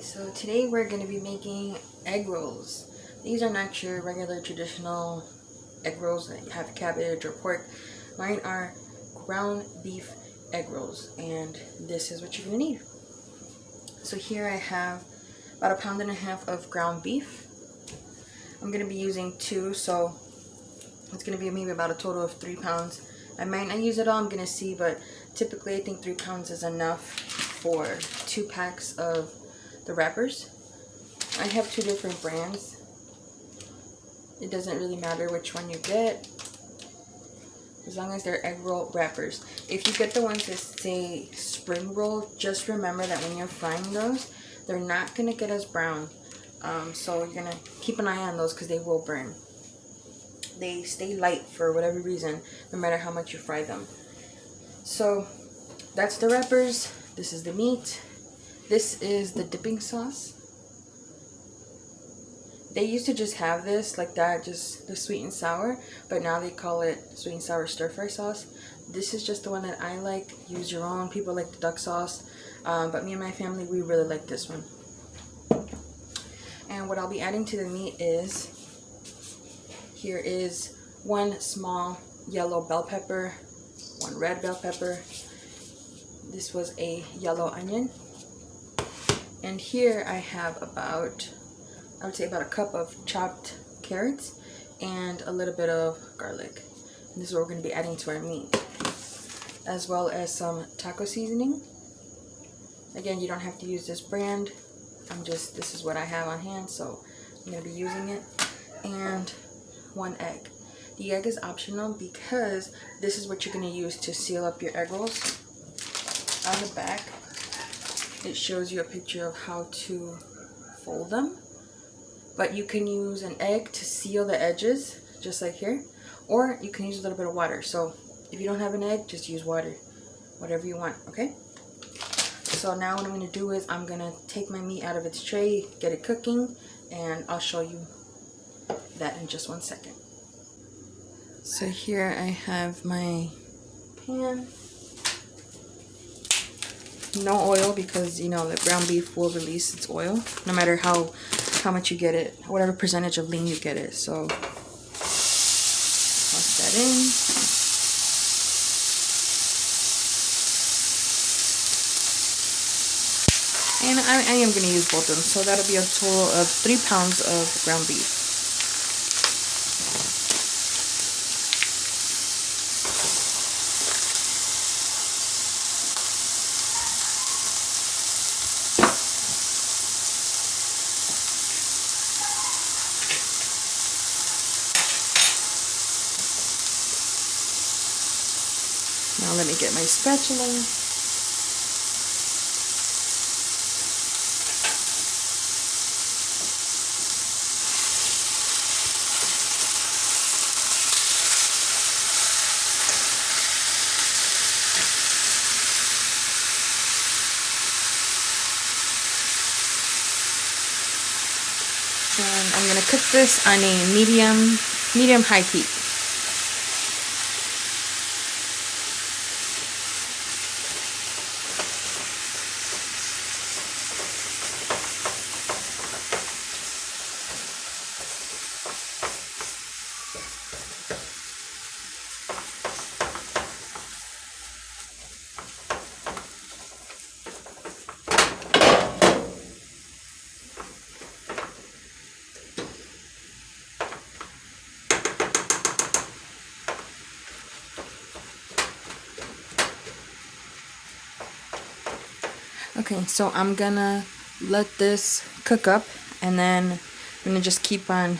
So today we're going to be making egg rolls. These are not your regular traditional egg rolls that have cabbage or pork. Mine are ground beef egg rolls, and this is what you're going to need. So here I have about 1.5 pounds of ground beef. I'm going to be using 2, so it's going to be maybe about a total of 3 pounds. I might not use it all, I'm going to see, but typically I think 3 pounds is enough for 2 packs of the wrappers. I have 2 different brands. It doesn't really matter which one you get, as long as they're egg roll wrappers. If you get the ones that say spring roll, just remember that when you're frying those, they're not going to get as brown. So you're going to keep an eye on those because they will burn. They stay light for whatever reason, no matter how much you fry them. So that's the wrappers. This is the meat. This is the dipping sauce. They used to just have this like that, just the sweet and sour, but now they call it sweet and sour stir fry sauce. This is just the one that I like. Use your own. People like the duck sauce, but me and my family, we really like this one. And what I'll be adding to the meat is, here is 1 small yellow bell pepper, 1 red bell pepper. This was a yellow onion. And here I have about, I would say about a cup of chopped carrots and a little bit of garlic. And this is what we're going to be adding to our meat, as well as some taco seasoning. Again, you don't have to use this brand. This is what I have on hand, so I'm going to be using it. And 1 egg. The egg is optional because this is what you're going to use to seal up your egg rolls. On the back, it shows you a picture of how to fold them. But you can use an egg to seal the edges, just like here. Or you can use a little bit of water. So if you don't have an egg, just use water. Whatever you want, okay? So now what I'm going to do is I'm going to take my meat out of its tray, get it cooking, and I'll show you that in just 1 second. So here I have my pan. No oil, because you know the ground beef will release its oil no matter how much you get it, whatever percentage of lean you get it. So toss that in. And I am going to use both of them, so that'll be a total of 3 pounds of ground beef. Now let me get my spatula. And I'm going to cook this on a medium high heat. Okay, so I'm gonna let this cook up, and then I'm gonna just keep on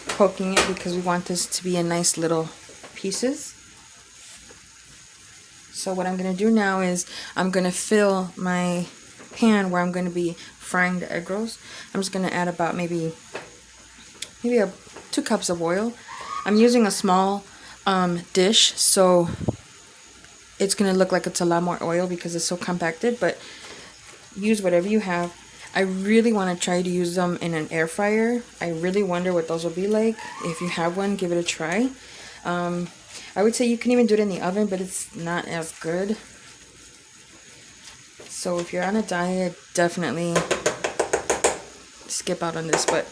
poking it because we want this to be in nice little pieces. So what I'm gonna do now is I'm gonna fill my pan where I'm gonna be frying the egg rolls. I'm just gonna add about maybe 2 cups of oil. I'm using a small dish, so it's gonna look like it's a lot more oil because it's so compacted, but use whatever you have. I really want to try to use them in an air fryer. I really wonder what those will be like. If you have one, give it a try. I would say you can even do it in the oven, but it's not as good. So if you're on a diet, definitely skip out on this, but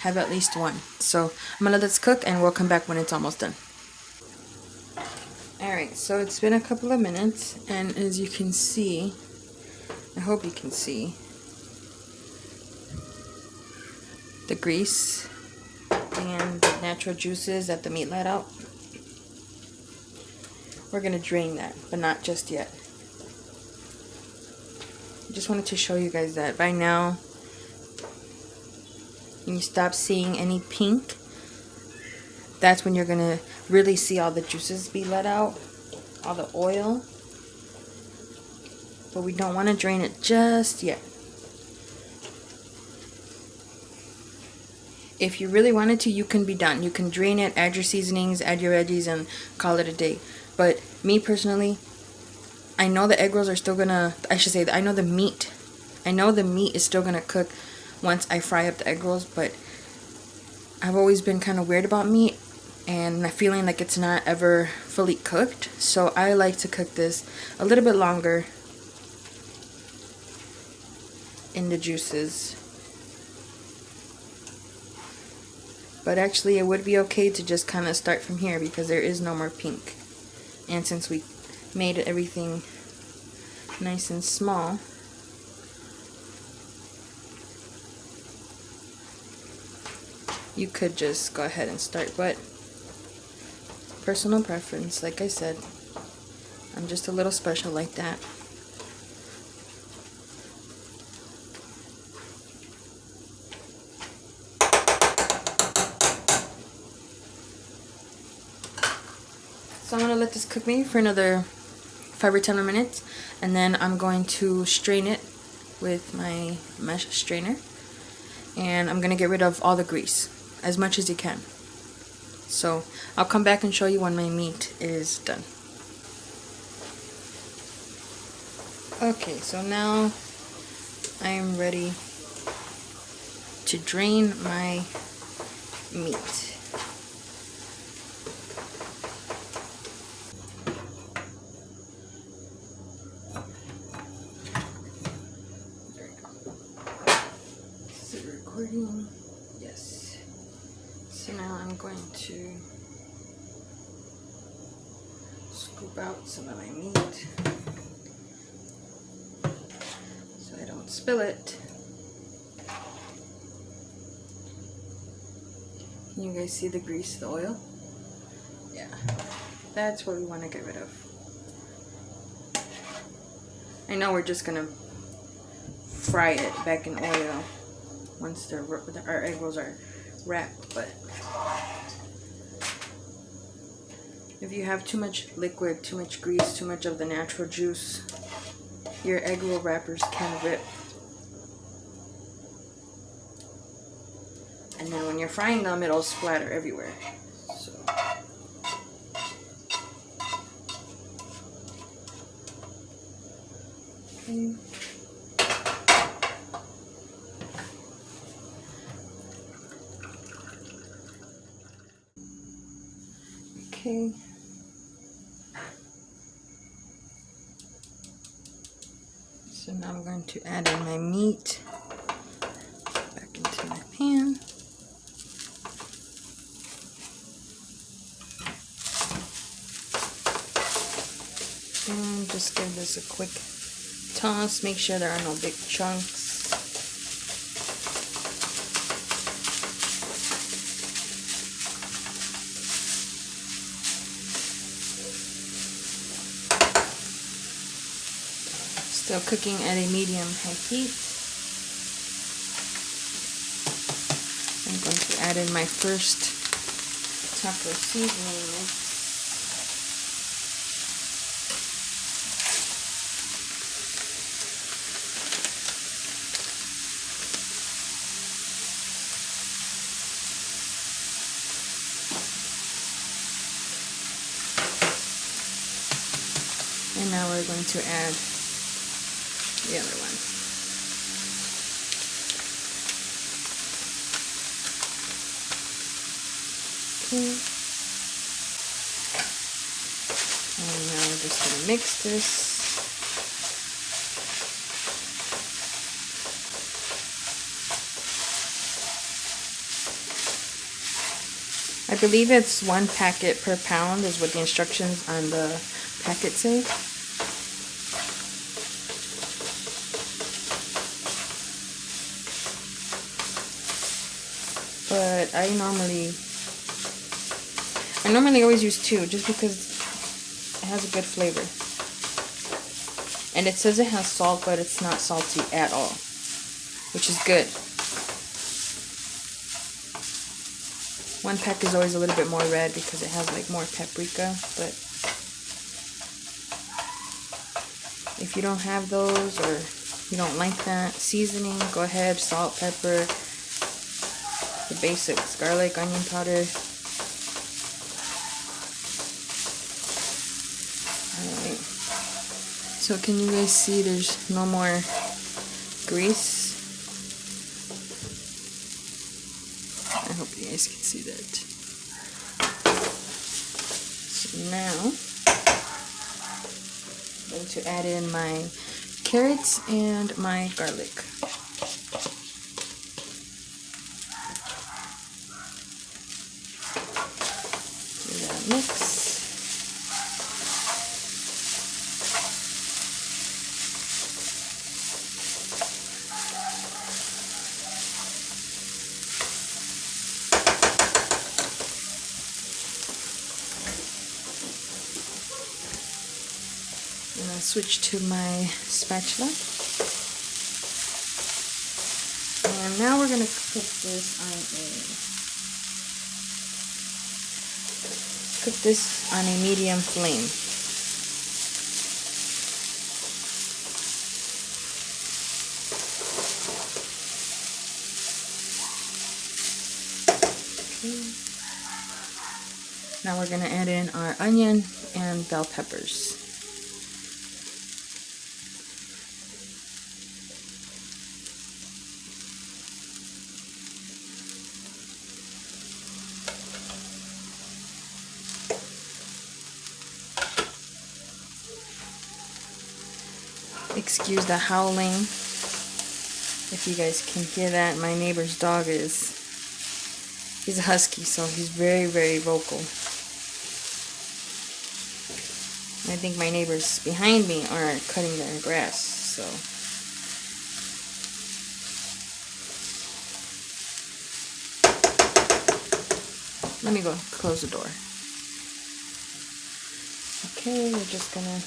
have at least one. So I'm gonna let this cook and we'll come back when it's almost done. Alright, so it's been a couple of minutes, and as you can see, I hope you can see the grease and the natural juices that the meat let out. We're gonna drain that, but not just yet. Just wanted to show you guys that by now, when you stop seeing any pink, that's when you're gonna really see all the juices be let out, all the oil. But we don't want to drain it just yet. If you really wanted to, you can be done. You can drain it, add your seasonings, add your veggies, and call it a day. But me personally, I know the egg rolls are still gonna, I should say, I know the meat is still gonna cook once I fry up the egg rolls, but I've always been kind of weird about meat and feeling like it's not ever fully cooked. So I like to cook this a little bit longer in the juices. But actually it would be okay to just kind of start from here because there is no more pink. And since we made everything nice and small, you could just go ahead and start, but personal preference, like I said, I'm just a little special like that. So I'm going to let this cook me for another 5 or 10 more minutes, and then I'm going to strain it with my mesh strainer, and I'm going to get rid of all the grease, as much as you can. So I'll come back and show you when my meat is done. Okay, so now I'm ready to drain my meat. Recording, yes. So now I'm going to scoop out some of my meat so I don't spill it. Can you guys see the grease, the oil? Yeah, that's what we want to get rid of. I know we're just gonna fry it back in oil once our egg rolls are wrapped, but if you have too much liquid, too much grease, too much of the natural juice, your egg roll wrappers can rip. And then when you're frying them, it'll splatter everywhere. So okay. Okay. So now I'm going to add in my meat back into my pan. And just give this a quick toss. Make sure there are no big chunks. Still cooking at a medium-high heat. I'm going to add in my first taco seasoning mix. And now we're going to add the other one. Okay. And now we're just going to mix this. I believe it's 1 packet per pound is what the instructions on the packet say. But I normally always use 2 just because it has a good flavor. And it says it has salt, but it's not salty at all, which is good. 1 pack is always a little bit more red because it has like more paprika, but if you don't have those or you don't like that seasoning, go ahead, salt, pepper, the basics, garlic, onion powder. Alright, so can you guys see there's no more grease? I hope you guys can see that. So now I'm going to add in my carrots and my garlic. Do that mix. And I'll switch to my spatula. And now we're going to cook this on a medium flame. Okay. Now we're going to add in our onion and bell peppers. Excuse the howling, if you guys can hear that. My neighbor's dog he's a husky, so he's very, very vocal. And I think my neighbors behind me are cutting their grass, so. Let me go close the door. Okay, we're just gonna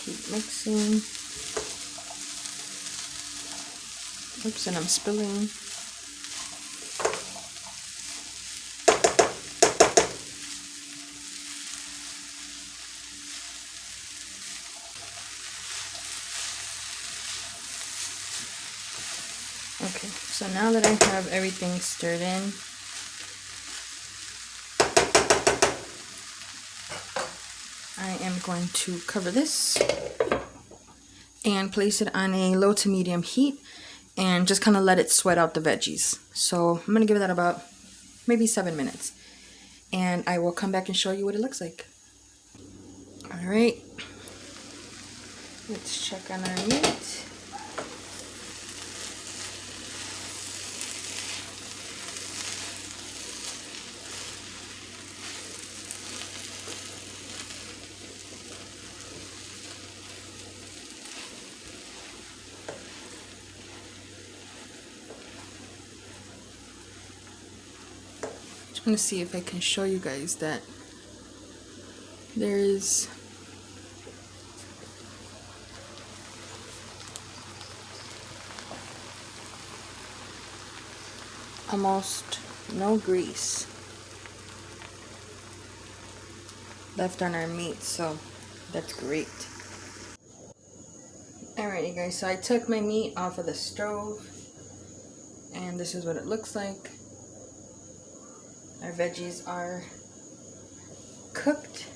keep mixing. Oops, and I'm spilling. Okay, so now that I have everything stirred in, I am going to cover this and place it on a low to medium heat and just kind of let it sweat out the veggies. So I'm going to give that about maybe 7 minutes. And I will come back and show you what it looks like. Alright, let's check on our meat. I'm going to see if I can show you guys that there is almost no grease left on our meat, so that's great. Alrighty guys, so I took my meat off of the stove and this is what it looks like. Our veggies are cooked.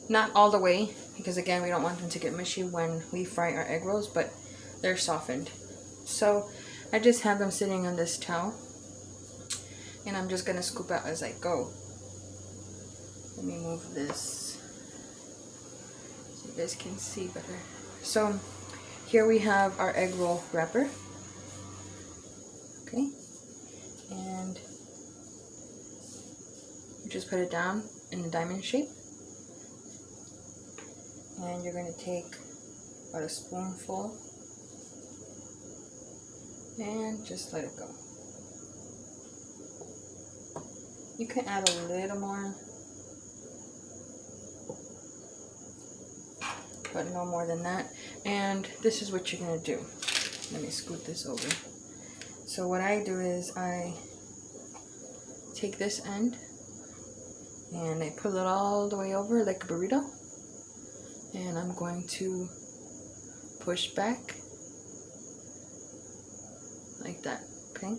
Not all the way, because again, we don't want them to get mushy when we fry our egg rolls, but they're softened. So I just have them sitting on this towel, and I'm just going to scoop out as I go. Let me move this so you guys can see better. So here we have our egg roll wrapper. Okay, and you just put it down in a diamond shape, and you're going to take about a spoonful and just let it go. You can add a little more, but no more than that. And this is what you're going to do. Let me scoot this over. So what I do is I take this end and I pull it all the way over like a burrito, and I'm going to push back like that. Okay,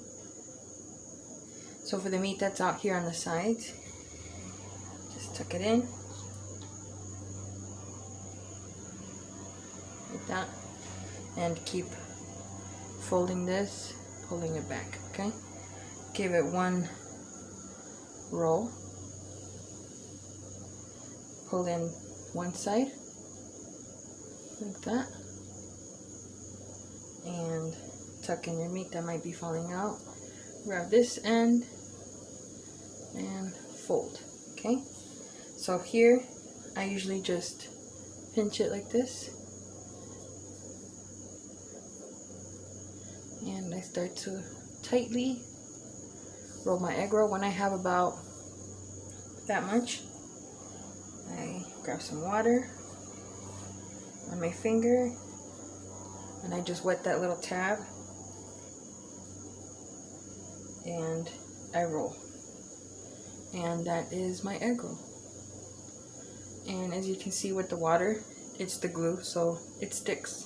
so for the meat that's out here on the sides, just tuck it in like that and keep folding this, pulling it back. Okay, give it one roll, pull in one side like that, and tuck in your meat that might be falling out. Grab this end and fold. Okay, so here I usually just pinch it like this, and I start to tightly roll my egg roll. When I have about that much, I grab some water on my finger and I just wet that little tab and I roll. And that is my egg roll. And as you can see with the water, it's the glue, so it sticks.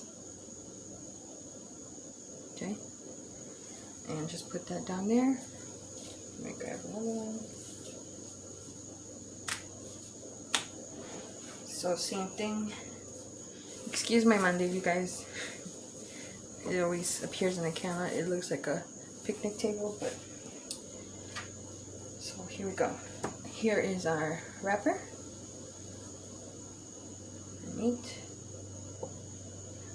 Okay, and just put that down there. Let me grab another one. So same thing. Excuse my Monday, you guys. It always appears in the camera. It looks like a picnic table, but so here we go. Here is our wrapper. Meat.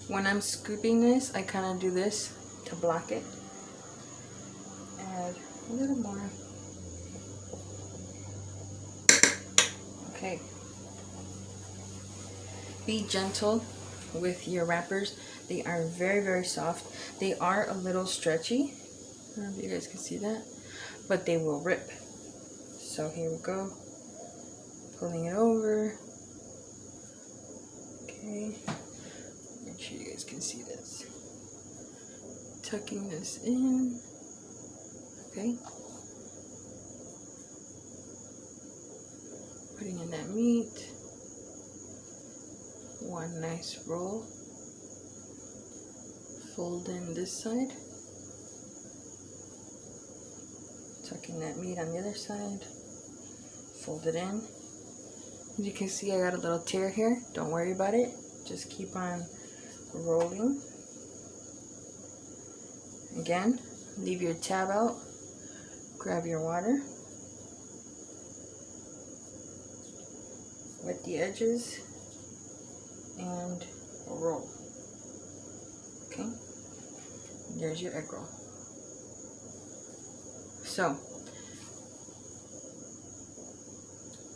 When I'm scooping this, I kind of do this to block it. Add a little more. Okay. Be gentle with your wrappers. They are very, very soft. They are a little stretchy. I don't know if you guys can see that, but they will rip. So here we go. Pulling it over. Okay. Make sure you guys can see this. Tucking this in. Okay. Putting in that meat. One nice roll. Fold in this side. Tuck in that meat on the other side. Fold it in. As you can see, I got a little tear here. Don't worry about it. Just keep on rolling. Again, leave your tab out. Grab your water. Wet the edges and roll. Okay, there's your egg roll. So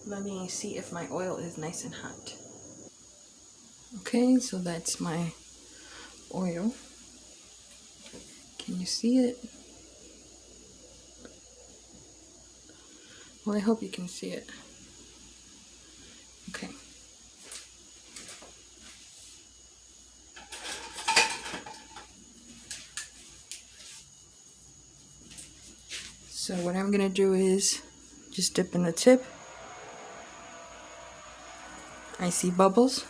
let me see if my oil is nice and hot. Okay, so that's my oil. Can you see it? Well, I hope you can see it. Okay. So what I'm gonna do is just dip in the tip. I see bubbles.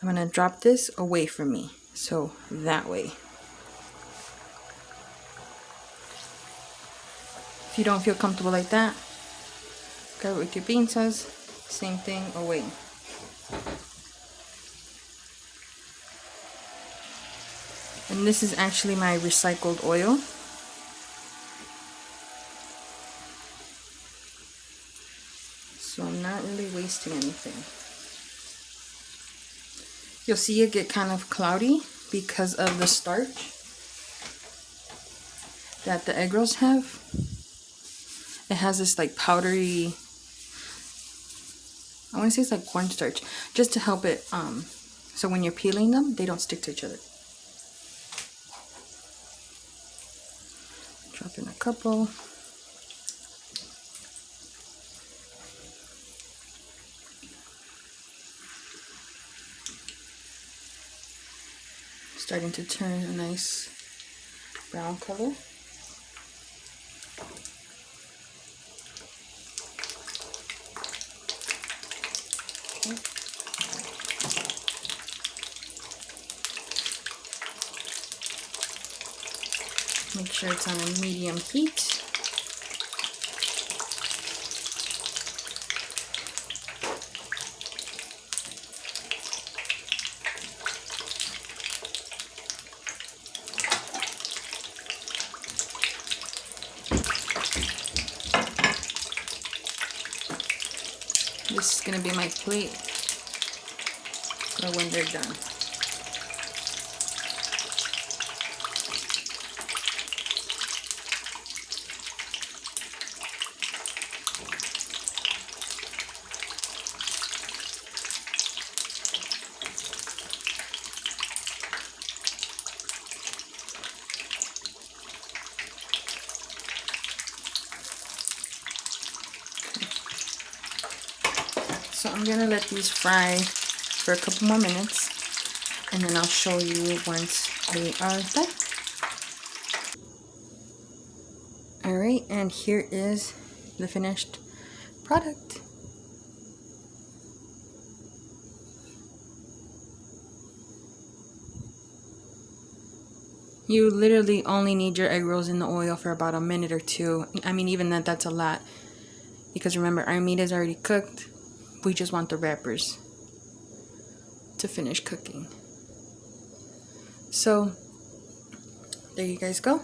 I'm gonna drop this away from me, so that way. If you don't feel comfortable like that, grab it with your pinzas, same thing, away. And this is actually my recycled oil. So I'm not really wasting anything. You'll see it get kind of cloudy because of the starch. that the egg rolls have. It has this like powdery, I want to say it's like cornstarch, just to help it, so when you're peeling them, they don't stick to each other. Drop in a couple. Starting to turn a nice brown color. Okay. Make sure it's on a medium heat. This is going to be my plate for when they're done. So I'm going to let these fry for a couple more minutes, and then I'll show you once they are done. Alright, and here is the finished product. You literally only need your egg rolls in the oil for about a minute or two. I mean, even that's a lot, because remember, our meat is already cooked. We just want the wrappers to finish cooking. So there you guys go.